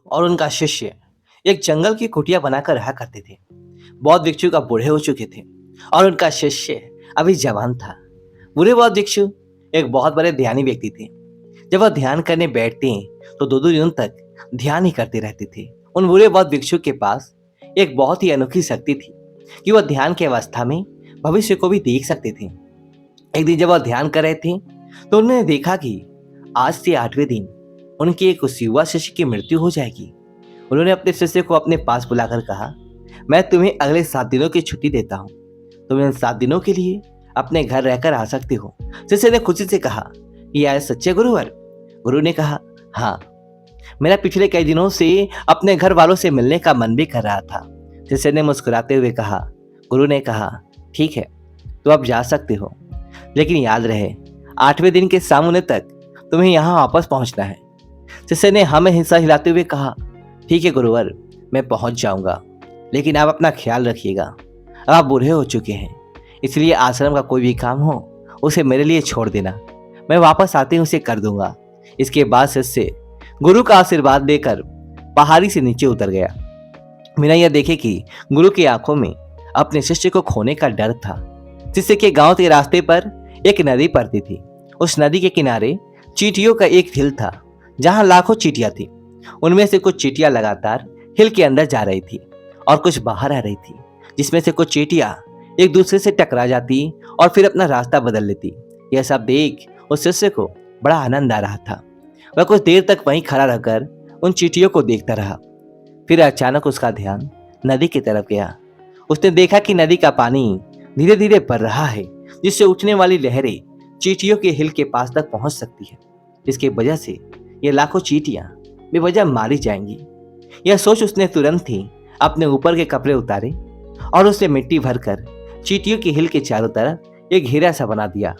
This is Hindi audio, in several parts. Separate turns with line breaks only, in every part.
और उनका शिष्य एक जंगल की कुटिया बनाकर रहा करते थे। बौद्ध भिक्षु का बूढ़े हो चुके थे और उनका शिष्य अभी जवान था। बूढ़े बौद्ध भिक्षु एक बहुत बड़े ध्यानी व्यक्ति थे। जब वह ध्यान करने बैठते तो दो दो दिनों तक ध्यान ही करते रहते थे। उन बूढ़े बौद्ध भिक्षु के पास एक बहुत ही अनोखी शक्ति थी कि वह ध्यान की अवस्था में भविष्य को भी देख सकते थे। एक दिन जब वह ध्यान कर रहे थे तो उन्होंने देखा कि आज से 8वें दिन उनके एक उस युवा शिष्य की मृत्यु हो जाएगी। उन्होंने अपने शिष्य को अपने पास बुलाकर कहा, मैं तुम्हें अगले 7 दिनों की छुट्टी देता हूँ। तुम इन 7 दिनों के लिए अपने घर रहकर आ सकते हो। शिष्य ने खुशी से कहा, ये आए सच्चे गुरुवर? गुरु ने कहा, हाँ, मेरा पिछले कई दिनों से अपने घर वालों से मिलने का मन भी कर रहा था। शिष्य ने मुस्कुराते हुए कहा। गुरु ने कहा, ठीक है, तो अब जा सकते हो, लेकिन याद रहे 8वें दिन के शाम होने तक तुम्हें यहाँ वापस पहुंचना है। शिष्य ने हमें हिस्सा हिलाते हुए कहा, ठीक है गुरुवर, मैं पहुंच जाऊंगा, लेकिन आप अपना ख्याल रखिएगा। अब आप बूढ़े हो चुके हैं, इसलिए आश्रम का कोई भी काम हो उसे मेरे लिए छोड़ देना। मैं वापस आते ही उसे कर दूंगा। इसके बाद शिष्य गुरु का आशीर्वाद देकर पहाड़ी से नीचे उतर गया। बिना यह देखे कि गुरु की आंखों में अपने शिष्य को खोने का डर था। शिष्य के गांव के रास्ते पर एक नदी पड़ती थी। उस नदी के किनारे चींटियों का एक हिल था, जहां लाखों चींटियां थी। उनमें से कुछ चींटियां लगातार हिल के अंदर जा रही थी और कुछ बाहर आ रही थी, जिसमें से कुछ चींटियां एक दूसरे से टकरा जाती और फिर अपना रास्ता बदल लेती। यह सब देख उस शिष्य को बड़ा आनंद आ रहा था। वह कुछ देर तक वहीं खड़ा रहकर उन चींटियों को देखता रहा। फिर अचानक उसका ध्यान नदी की तरफ गया। उसने देखा कि नदी का पानी धीरे धीरे बढ़ रहा है, जिससे उठने वाली लहरें चींटियों के हिल के पास तक पहुंच सकती है, जिसकी वजह से ये लाखों चींटियां बेवजह मारी जाएंगी। यह सोच उसने तुरंत ही अपने ऊपर के कपड़े उतारे और उसने मिट्टी भरकर चींटियों के हिल के चारों तरफ एक घेरा सा बना दिया।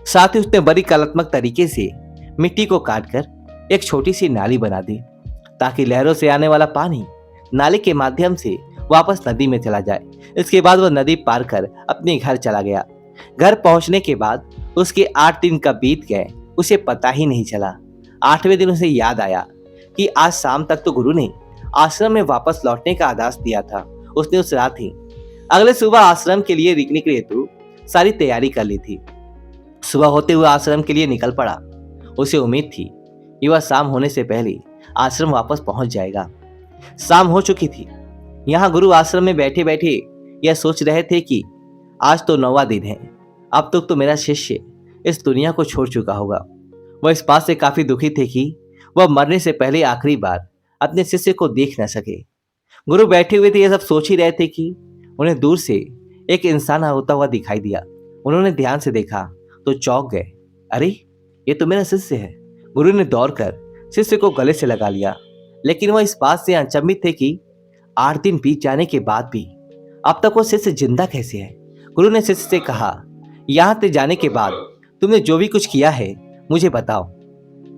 साथ ही उसने बड़ी कलात्मक तरीके से मिट्टी को काटकर एक छोटी सी नाली बना दी, ताकि लहरों से आने वाला पानी नाले के माध्यम से वापस नदी में चला जाए। इसके बाद वह नदी पार कर अपने घर चला गया। घर पहुंचने के बाद उसके 8 दिन कब बीत गए उसे पता ही नहीं चला। 8वें दिन उसे याद आया कि आज शाम तक तो गुरु ने आश्रम में वापस लौटने का आदेश दिया था। उसने उस रात ही अगले सुबह आश्रम के लिए निकलने के हेतु सारी तैयारी कर ली थी। सुबह होते हुए आश्रम के लिए निकल पड़ा। उसे उम्मीद थी कि वह शाम होने से पहले आश्रम वापस पहुंच जाएगा। शाम हो चुकी थी। यहाँ गुरु आश्रम में बैठे बैठे यह सोच रहे थे कि आज तो 9वां दिन है। अब तक तो मेरा शिष्य इस दुनिया को छोड़ चुका होगा। वह इस बात से काफी दुखी थे कि वह मरने से पहले आखिरी बार अपने शिष्य को देख न सके। गुरु बैठे हुए थे, यह सब सोच ही रहे थे कि उन्हें दूर से एक इंसान होता हुआ दिखाई दिया। उन्होंने ध्यान से देखा तो चौंक गए। अरे, ये तो मेरा शिष्य है। गुरु ने दौड़कर शिष्य को गले से लगा लिया, लेकिन वह इस बात से अचंभित थे कि 8 दिन बीत जाने के बाद भी अब तक वो शिष्य जिंदा कैसे है। गुरु ने शिष्य से कहा, यहाँ से जाने के बाद तुमने जो भी कुछ किया है मुझे बताओ।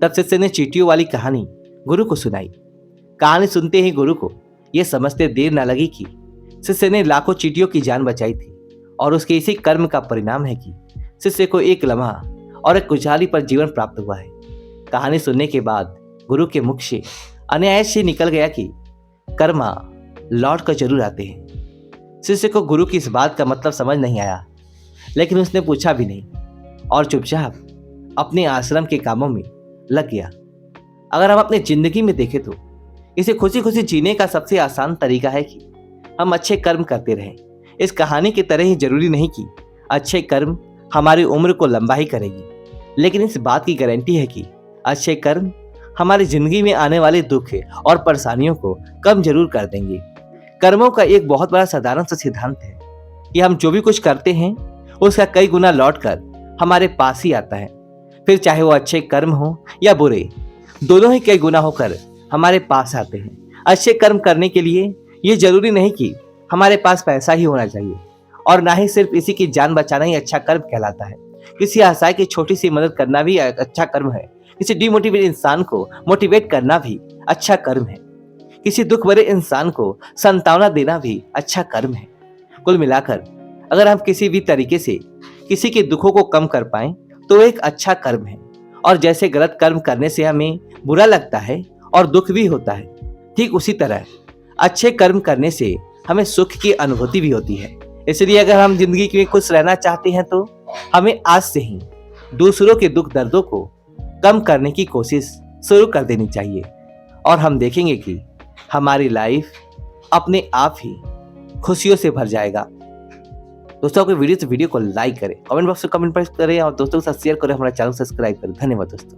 तब शिष्य ने चींटियों वाली कहानी गुरु को सुनाई। कहानी सुनते ही गुरु को यह समझते देर न लगी कि शिष्य ने लाखों चींटियों की जान बचाई थी और उसके इसी कर्म का परिणाम है कि शिष्य को एक लम्हा और एक खुशहाली पर जीवन प्राप्त हुआ है। कहानी सुनने के बाद गुरु के मुख से अनायास से निकल गया कि कर्मा लौट कर जरूर आते हैं। शिष्य को गुरु की इस बात का मतलब समझ नहीं आया, लेकिन उसने पूछा भी नहीं और चुपचाप अपने आश्रम के कामों में लग गया। अगर हम अपनी जिंदगी में देखें तो इसे खुशी खुशी जीने का सबसे आसान तरीका है कि हम अच्छे कर्म करते रहें। इस कहानी की तरह ही जरूरी नहीं कि अच्छे कर्म हमारी उम्र को लंबा ही करेगी, लेकिन इस बात की गारंटी है कि अच्छे कर्म हमारी जिंदगी में आने वाले दुख और परेशानियों को कम जरूर कर देंगे। कर्मों का एक बहुत बड़ा साधारण सा सिद्धांत है कि हम जो भी कुछ करते हैं उसका कई गुना लौट कर हमारे पास ही आता है। फिर चाहे वो अच्छे कर्म हो या बुरे, दोनों ही कई गुना होकर हमारे पास आते हैं। अच्छे कर्म करने के लिए ये जरूरी नहीं कि हमारे पास पैसा ही होना चाहिए, और ना ही सिर्फ इसी की जान बचाना ही अच्छा कर्म कहलाता है। किसी असहाय की छोटी सी मदद करना भी अच्छा कर्म है। किसी डिमोटिवेट इंसान को मोटिवेट करना भी अच्छा कर्म है। किसी दुख भरे इंसान को सांत्वना देना भी अच्छा कर्म है। कुल मिलाकर अगर हम किसी भी तरीके से किसी के दुखों को कम कर पाएं तो एक अच्छा कर्म है। और जैसे गलत कर्म करने से हमें बुरा लगता है और दुख भी होता है, ठीक उसी तरह अच्छे कर्म करने से हमें सुख की अनुभूति भी होती है। इसलिए अगर हम जिंदगी में खुश रहना चाहते हैं तो हमें आज से ही दूसरों के दुख दर्दों को कम करने की कोशिश शुरू कर देनी चाहिए और हम देखेंगे कि हमारी लाइफ अपने आप ही खुशियों से भर जाएगा। दोस्तों, आपको वीडियो को लाइक करें, कमेंट बॉक्स में कमेंट करें और दोस्तों के साथ शेयर करें, हमारा चैनल सब्सक्राइब करें। धन्यवाद दोस्तों।